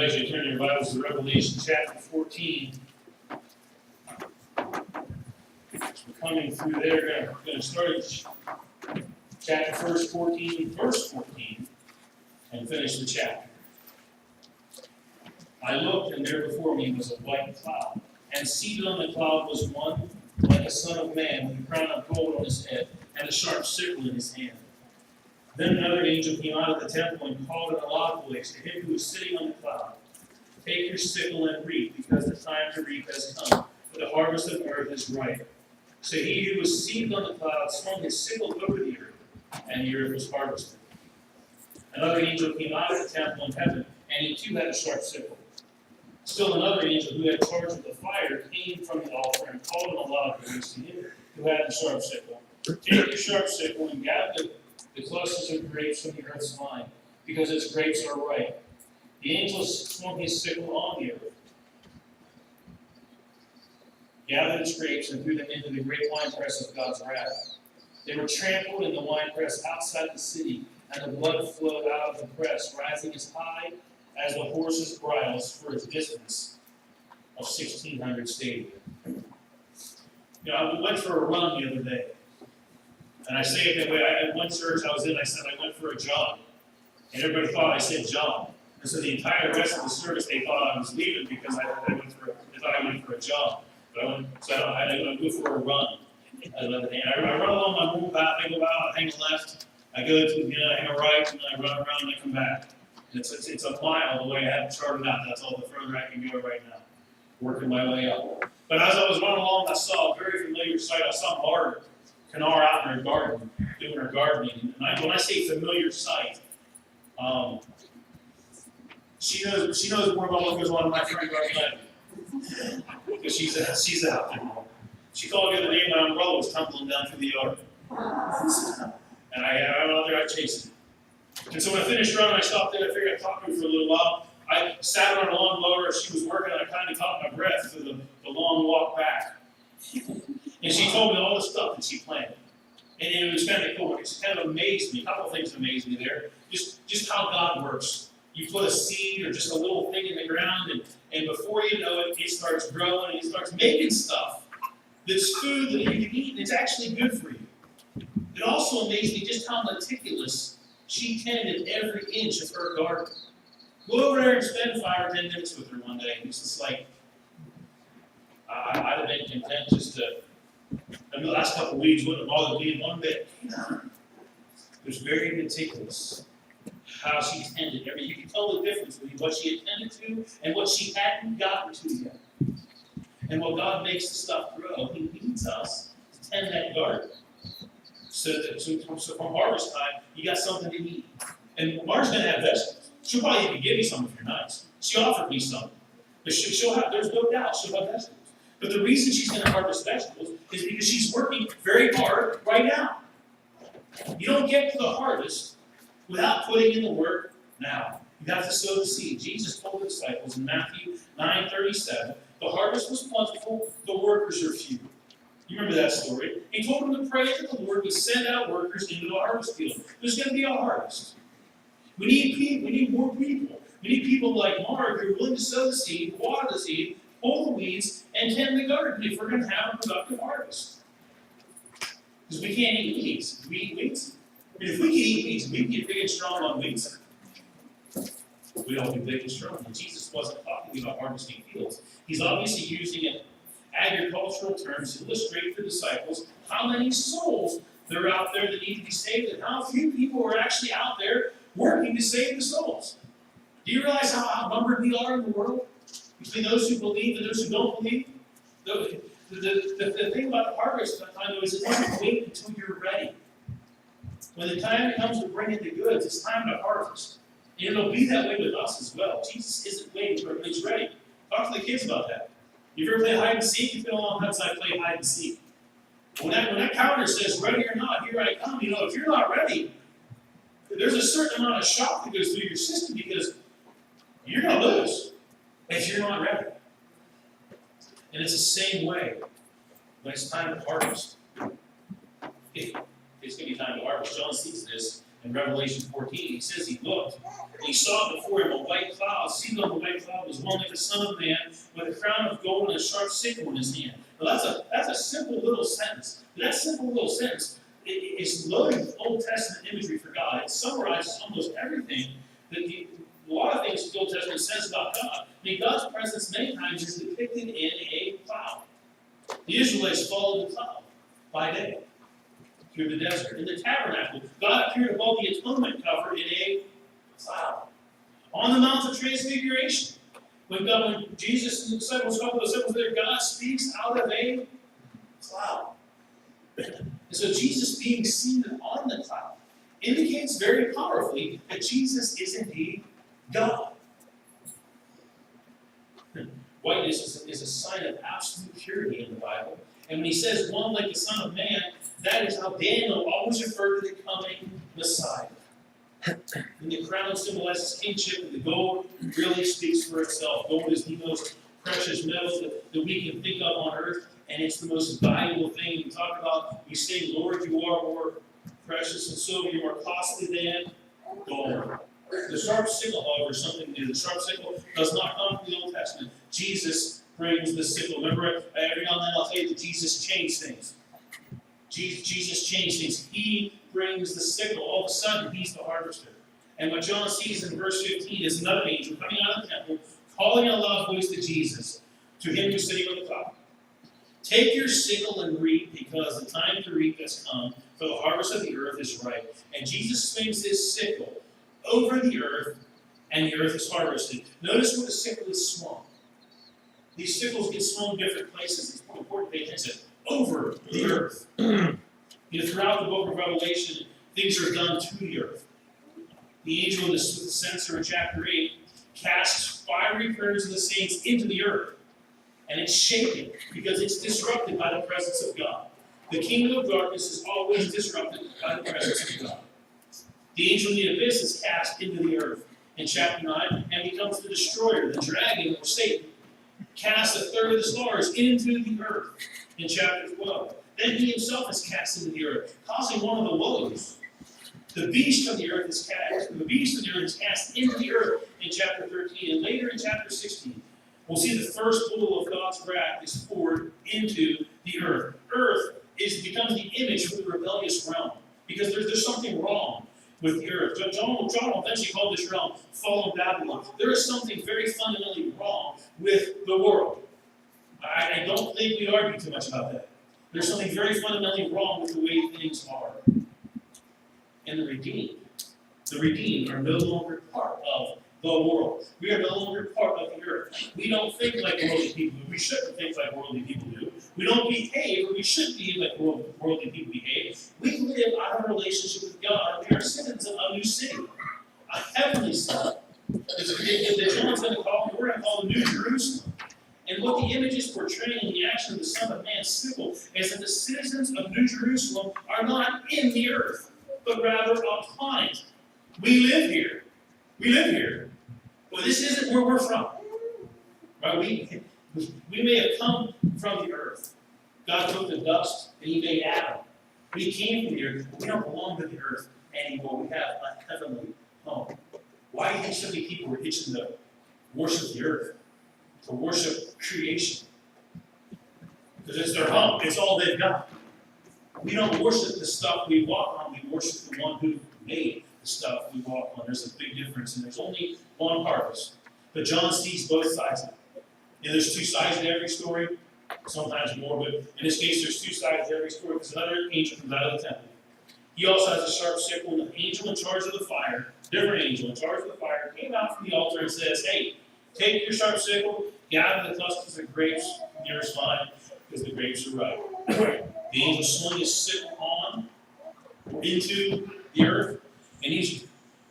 invite you to turn your Bibles to Revelation chapter 14. We're coming through there. We're going to start at chapter 14, verse 14, and finish the chapter. I looked, and there before me was a white cloud, and seated on the cloud was one like a son of man, with a crown of gold on his head, and a sharp sickle in his hand. Then another angel came out of the temple and called in a loud voice to him who was sitting on the cloud, "Take your sickle and reap, because the time to reap has come, for the harvest of the earth is ripe." So he who was seated on the cloud swung his sickle over the earth, and the earth was harvested. Another angel came out of the temple in heaven, and he too had a sharp sickle. Still another angel who had charge of the fire came from the altar and called in a loud voice to him who had the sharp sickle, "Take your sharp sickle and gather the clusters of grapes from the earth's vine, because its grapes are ripe." The angel swung his sickle on the earth, gathered its grapes, and threw them into the great winepress of God's wrath. They were trampled in the winepress outside the city, and the blood flowed out of the press, rising as high as the horses' bridles for a distance of 1,600 stadia. I went for a run the other day. And I say it that way. At one church I was in, I said I went for a jog. And everybody thought I said jog. And so the entire rest of the service, they thought I was leaving because they thought I went for a jog. But I go for a run. I run along my move path, I go out, I hang a left, I go to, I hang a right, and I run around and I come back. And it's a mile the way I have it charted out. That's all the further I can go right now. Working my way up. But as I was running along, I saw a very familiar sight. I saw Margaret Canar out in her garden, doing her gardening. And when I say familiar sight, she knows more about what goes on in my front yard than I do. Because she's out there more. She called the other day, my umbrella was tumbling down through the yard. And I went out there, I chased it. And so when I finished running, I stopped there, I figured I'd talk to her for a little while. I sat on a lawnmower as she was working, and I kind of caught my breath for the long walk back. And she told me all the stuff that she planted. And it was kind of cool. It kind of amazed me. A couple of things amazed me there. Just how God works. You put a seed or just a little thing in the ground, and before you know it, it starts growing, and it starts making stuff that's food that you can eat, and it's actually good for you. It also amazed me just how meticulous she tended every inch of her garden. Go over there and spend 5 or 10 minutes with her one day, and it's just like, I'd have been content just to, the last couple of weeks wouldn't have bothered me one bit. It was very meticulous how she tended everything. You can tell the difference between what she attended to and what she hadn't gotten to yet. And while God makes the stuff grow, He needs us to tend that garden. So from harvest time, you got something to eat. And Marge's going to have vegetables. She'll probably even give you some if you're nice. She offered me some. But she'll have, there's no doubt, she'll have vegetables. But the reason she's going to harvest vegetables is because she's working very hard right now. You don't get to the harvest without putting in the work now. You have to sow the seed. Jesus told the disciples in Matthew 9:37, the harvest was plentiful, the workers are few. You remember that story? He told them to pray that the Lord would send out workers into the harvest field. There's going to be a harvest. We need people. We need more people. We need people like Mark who are willing to sow the seed, water the seed, pull the weeds, and tend the garden if we're going to have a productive harvest. Because we can't eat weeds. We eat weeds. I mean, if we can eat weeds, we can get big and strong on weeds. We don't get big and strong. And Jesus wasn't talking about harvesting fields. He's obviously using it agricultural terms to illustrate for disciples how many souls there are out there that need to be saved and how few people are actually out there working to save the souls. Do you realize how outnumbered we are in the world? Between those who believe and those who don't believe? The thing about the harvest time is it doesn't wait until you're ready. When the time comes to bring in the goods, it's time to harvest. And it'll be that way with us as well. Jesus isn't waiting for everybody's ready. Talk to the kids about that. You ever play hide and seek? It's been a long time since I played hide and seek. When that counter says ready or not, here I come, if you're not ready, there's a certain amount of shock that goes through your system because you're going to lose if you're not ready. And it's the same way when it's time to harvest. If it's going to be time to harvest, John sees this In Revelation 14, he says he looked, and he saw before him a white cloud. Seated on the white cloud was one like the Son of Man, with a crown of gold and a sharp sickle in his hand. Now that's a simple little sentence. That simple little sentence is loaded with Old Testament imagery for God. It summarizes almost everything that a lot of things the Old Testament says about God. I mean, God's presence many times is depicted in a cloud. The Israelites followed the cloud by day through the desert. In the tabernacle, God appeared above the atonement cover in a cloud. On the Mount of Transfiguration, when Jesus and the disciples, a couple of disciples there, God speaks out of a cloud. And so Jesus being seated on the cloud indicates very powerfully that Jesus is indeed God. Whiteness is a sign of absolute purity in the Bible. And when he says one like the Son of Man, that is how Daniel always referred to the coming Messiah. And the crown symbolizes kingship, and the gold really speaks for itself. Gold is the most precious metal that we can think of on earth, and it's the most valuable thing. We talk about, we say, Lord, you are more precious and silver, you are more costly than gold. The sharp sickle, however, is something new. The sharp sickle does not come from the Old Testament. Jesus brings the sickle. Remember, every now and then I'll tell you that Jesus changed things. Jesus changed things. He brings the sickle. All of a sudden, he's the harvester. And what John sees in verse 15 is another angel coming out of the temple, calling in a loud voice to Jesus, to him who's sitting on the cloud. Take your sickle and reap, because the time to reap has come, for the harvest of the earth is ripe. And Jesus swings his sickle over the earth, and the earth is harvested. Notice where the sickle is swung. These sickles get swung different places. It's important to pay attention. Over the earth. Throughout the book of Revelation, things are done to the earth. The angel with the censer in chapter 8 casts fiery pillars of the saints into the earth. And it's shaken because it's disrupted by the presence of God. The kingdom of darkness is always disrupted by the presence of God. The angel in the abyss is cast into the earth in chapter 9 and becomes the destroyer, the dragon, or Satan. Casts a third of the stars into the earth in chapter 12. Then he himself is cast into the earth, causing one of the woes. The beast of the earth is cast. The beast of the earth is cast into the earth in chapter 13, and later in chapter 16, we'll see the first bowl of God's wrath is poured into the earth. Earth becomes the image for the rebellious realm, because there's something wrong with the earth. John will eventually call this realm fallen Babylon. There is something very fundamentally wrong with the world. I don't think we argue too much about that. There's something very fundamentally wrong with the way things are. And the redeemed are no longer part of the world. We are no longer part of the earth. We don't think like worldly people do. We shouldn't think like worldly people do. We don't behave, or we shouldn't behave like worldly people behave. We live out of a relationship with God. We are citizens of a new city, a heavenly city. That John's going to call, we're going to call the New Jerusalem. And what the image is portraying in the action of the Son of Man's sickle is that the citizens of New Jerusalem are not in the earth, but rather upon it. We live here. We live here. Well, this isn't where we're from. Right? We may have come from the earth. God took the dust and he made Adam. We came from the earth, but we don't belong to the earth anymore. We have a heavenly home. Why do you think so many people are itching to worship the earth? To worship creation? Because it's their home. It's all they've got. We don't worship the stuff we walk on. We worship the one who made the stuff we walk on. There's a big difference, and there's only one harvest. But John sees both sides of it. And there's two sides to every story, sometimes more, but in this case, there's two sides to every story, because another angel comes out of the temple. He also has a sharp sickle, and the angel in charge of the fire, different angel in charge of the fire, came out from the altar and says, hey, take your sharp sickle, gather the clusters of grapes nearest vine, because the grapes are ripe. The angel swung his sickle on into the earth, and these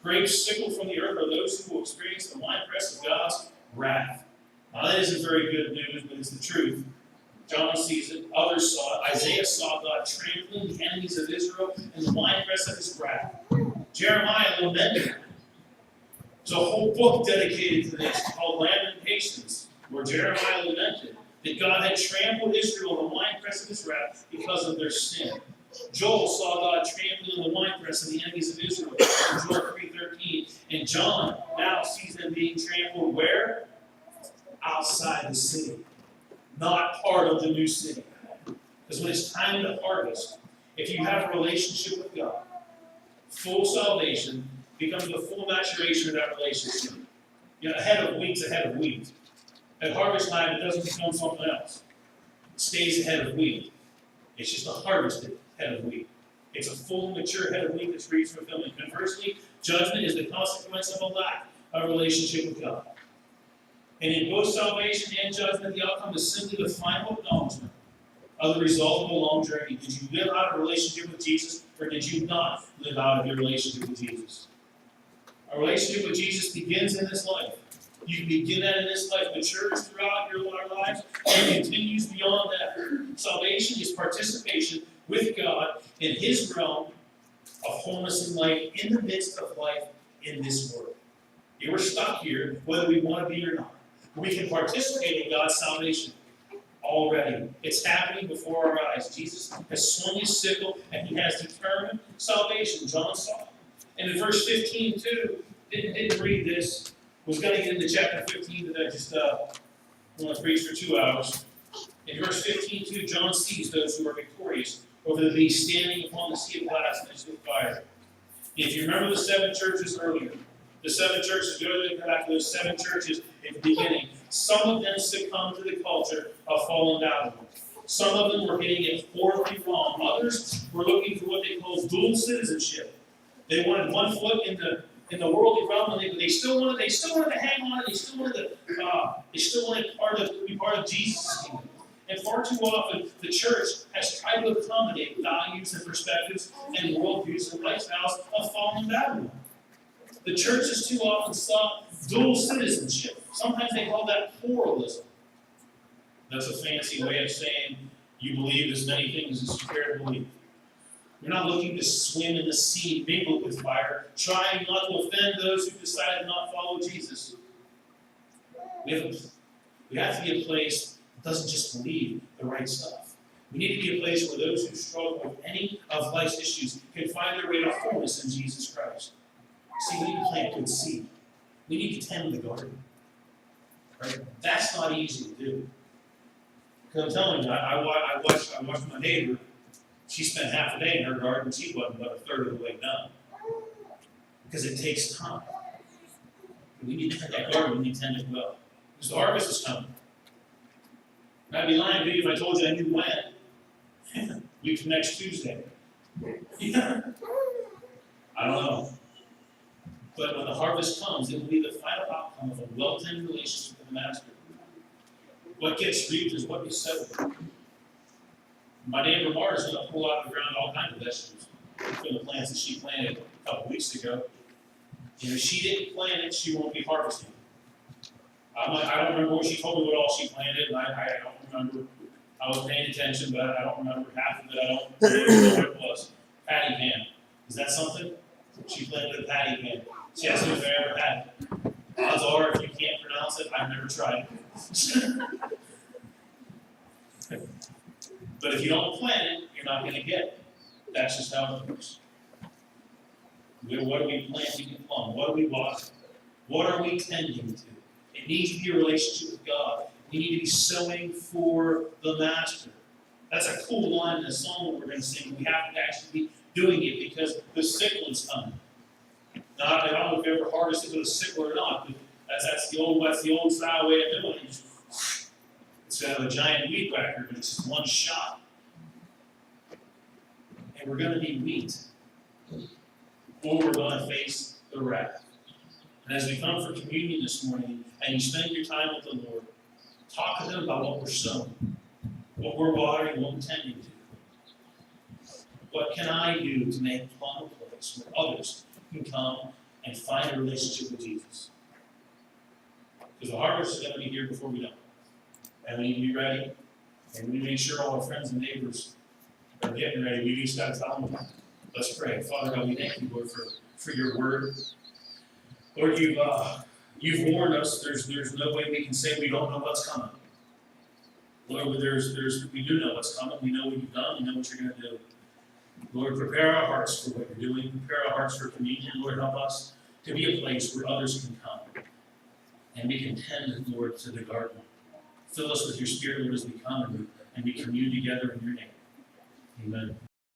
grapes sickled from the earth are those who will experience the winepress of God's wrath. Now, that isn't very good news, but it's the truth. John sees it. Others saw it. Isaiah saw God trampling the enemies of Israel in the winepress of his wrath. Jeremiah lamented. There's a whole book dedicated to this called Lamentations, where Jeremiah lamented that God had trampled Israel in the winepress of his wrath because of their sin. Joel saw God trampling the winepress of the enemies of Israel in Joel 3:13. And John now sees them being trampled where? Outside the city. Not part of the new city. Because when it's time to harvest, if you have a relationship with God, full salvation becomes the full maturation of that relationship. You know, a head of wheat's a head of wheat. At harvest time, it doesn't become something else. It stays a head of wheat. It's just a harvested head of wheat. It's a full, mature head of wheat that's ready for fulfillment. Conversely, judgment is the consequence of a lack of a relationship with God. And in both salvation and judgment, the outcome is simply the final acknowledgement of the result of a long journey. Did you live out a relationship with Jesus, or did you not live out of your relationship with Jesus? A relationship with Jesus begins in this life. You can begin that in this life, matures throughout your lives, and continues beyond that. Salvation is participation with God in His realm of wholeness and life in the midst of life in this world. You were stuck here, whether we want to be or not. We can participate in God's salvation already. It's happening before our eyes. Jesus has swung His sickle, and He has determined salvation. John saw it. And in verse 15, too, didn't read this. Was going to get into chapter 15 today. Just want to preach for 2 hours. In verse 15, too, John sees those who are victorious over the beast standing upon the sea of glass mixed with fire. If you remember the 7 churches earlier, the 7 churches, go back to those 7 churches at the beginning. Some of them succumbed to the culture of fallen Babylon. Some of them were getting it horribly wrong. Others were looking for what they call dual citizenship. They wanted one foot in the worldly realm, and they still wanted to hang on. They still wanted to be part of Jesus' kingdom. And far too often, the church has tried to accommodate values and perspectives and worldviews and lifestyles of fallen Babylon. The church has too often sought dual citizenship. Sometimes they call that pluralism. That's a fancy way of saying you believe as many things as you care to believe. We're not looking to swim in the sea mingled with fire, trying not to offend those who decide to not follow Jesus. We have to be a place that doesn't just believe the right stuff. We need to be a place where those who struggle with any of life's issues can find their way to wholeness in Jesus Christ. See, we need to plant good seed. We need to tend the garden. Right? That's not easy to do. Because I'm telling you, I watched my neighbor. She spent half a day in her garden. She wasn't but a third of the way done. Because it takes time. We need to tend that garden. We need to tend it well. Because the harvest is coming. And I'd be lying to you if I told you I knew when. Week from next Tuesday. Yeah. I don't know. But when the harvest comes, it will be the final outcome of a well-tended relationship with the Master. What gets reaped is what gets sowed. My neighbor Mara is going to pull out of the ground all kinds of vegetables from the plants that she planted a couple weeks ago. And if she didn't plant it, she won't be harvesting. I don't remember what she told me what all she planted, and I don't remember. I was paying attention, but I don't remember half of it. I don't remember what it was. Patty pan. Is that something? She planted a patty pan. She asked me if I ever had it. Odds are, if you can't pronounce it, I've never tried it. But if you don't plant it, you're not going to get it. That's just how it works. What are we planting in Plum? What are we watering? What are we tending to? It needs to be a relationship with God. We need to be sowing for the Master. That's a cool line in a song that we're going to sing. We have to actually be doing it because the sickle is coming. Now, I don't know if you ever harvested with a sickle or not, but that's the old style way of doing it. It's got a giant weed whacker, but it's just one shot. And we're going to need wheat, or we're going to face the wrath. And as we come for communion this morning, and you spend your time with the Lord, talk to Him about what we're sowing, what we're watering, what we're tending to. What can I do to make Plum a place where others can come and find a relationship with Jesus? Because the harvest is going to be here before we know it. And we need to be ready. And we need to make sure all our friends and neighbors are getting ready. We just got to tell them. Let's pray. Father God, we thank you, Lord, for your word. Lord, you've warned us. There's no way we can say we don't know what's coming. Lord, we do know what's coming. We know what you've done. We know what you're going to do. Lord, prepare our hearts for what you're doing. Prepare our hearts for communion. Lord, help us to be a place where others can come and we can tend, Lord, to the garden. Fill us with your Spirit, Lord, as we come and we commune together in your name. Amen.